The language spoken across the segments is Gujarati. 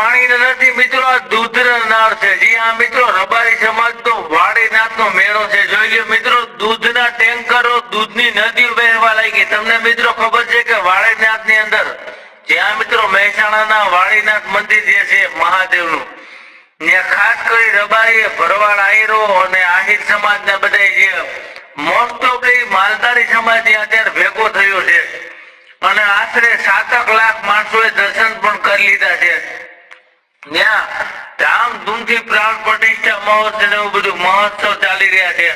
પાણી નથી મિત્રો, આ દૂધના નાળ છે. જી હા મિત્રો, રબારી સમાજ તો વાડીનાથ નો મેળો છે. જોઈ લો મિત્રો, દૂધના ટેન્કરો, દૂધની નદીઓ વહેવા લાગી. તમને મિત્રો ખબર છે કે વાડીનાથ ની અંદર જ્યાં મિત્રો મહેસાણાના વાડીનાથ મંદિર જે છે મહાદેવનું, ત્યાં ખાસ કરી રબારી, ભરવાડ, આહીરો અને આહિર સમાજના બધા જે મોસ્ટ ઓફ માલધારી સમાજ અત્યારે ભેગો થયો છે અને આશરે 7 લાખ માણસોએ દર્શન પણ કરી લીધા છે. ત્યાં ધામધૂમથી પ્રાણ પ્રતિષ્ઠા મહોત્સવ ને એવું બધું મહોત્સવ ચાલી રહ્યા છે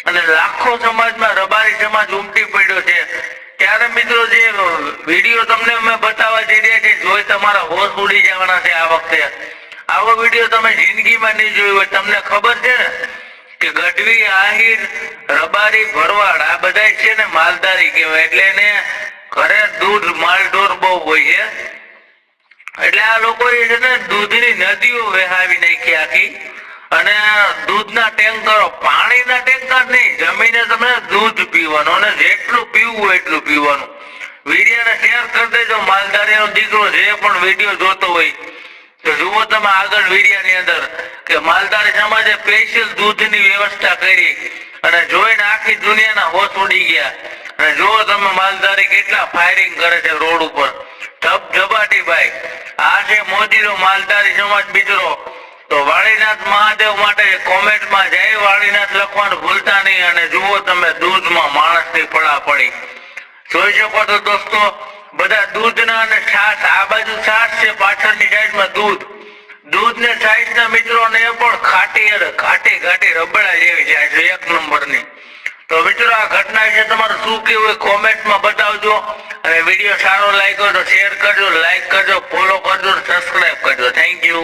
અને લાખો સમાજમાં રબારી સમાજ ઉમટી પડ્યો છે. ત્યારે મિત્રો જે વિડીયો તમને અમે બતાવવા જઈ રહ્યા છે, જોઈ તમારા હોશ ઉડી જવાના છે. આ વખતે આવો વિડીયો તમે જિંદગીમાં નહીં જોયો હોય. તમને ખબર છે ને કે ગઢવી, આહિર, રબારી, ભરવાડ આ બધા છે ને માલધારી કહેવાય. એટલે એને ઘરે દૂધ માલઢોર બહુ હોય છે. એટલે આ લોકોએ છે ને દૂધની નદીઓ વહેવી નાખી આખી અને દૂધના ટેન્કરો, પાણીના ટેન્કર નહીં, જમીને તમે દૂધ પીવાનું અને જેટલું પીવું હોય એટલું પીવાનું. વિડીયોને શેર કરી દેજો. માલધારીનો દીકરો જે પણ વિડીયો જોતો હોય તો જુઓ તમે આગળ વિડીયોની અંદર કે માલધારી સમાજે સ્પેશિયલ દૂધની વ્યવસ્થા કરી અને જોઈને આખી દુનિયાના હોશ ઉડી ગયા. અને જુઓ તમે માલધારી કેટલા ફાયરિંગ કરે છે રોડ ઉપર. ધબધબાટી ભાઈ, આ છે મોજીનો માલધારી સમાજ મિત્રો. તો વાડીનાથ મહાદેવ માટે કોમેન્ટમાં જય વાડીનાથ લખવાનું ભૂલતા નહીં. અને જુઓ તમે દૂધમાં માણસની પડાપડી જોઈ શકો છો દોસ્તો. બધા દૂધના અને છાશ, આ બાજુ છાશ છે, પાછળની સાઈડમાં દૂધ. દૂધ ને છાશ ના મિત્રો ને પણ ઘાટી રબડા જેવી જાય છે, 1 નંબરની. તો મિત્રો આ ઘટના વિશે તમારું શું કેવું એ કોમેન્ટમાં બતાવજો. અને વિડીયો સારો લાગ્યો તો શેર કરજો, લાઈક કરજો, ફોલો કરજો, સબસ્ક્રાઇબ કરજો. Thank you.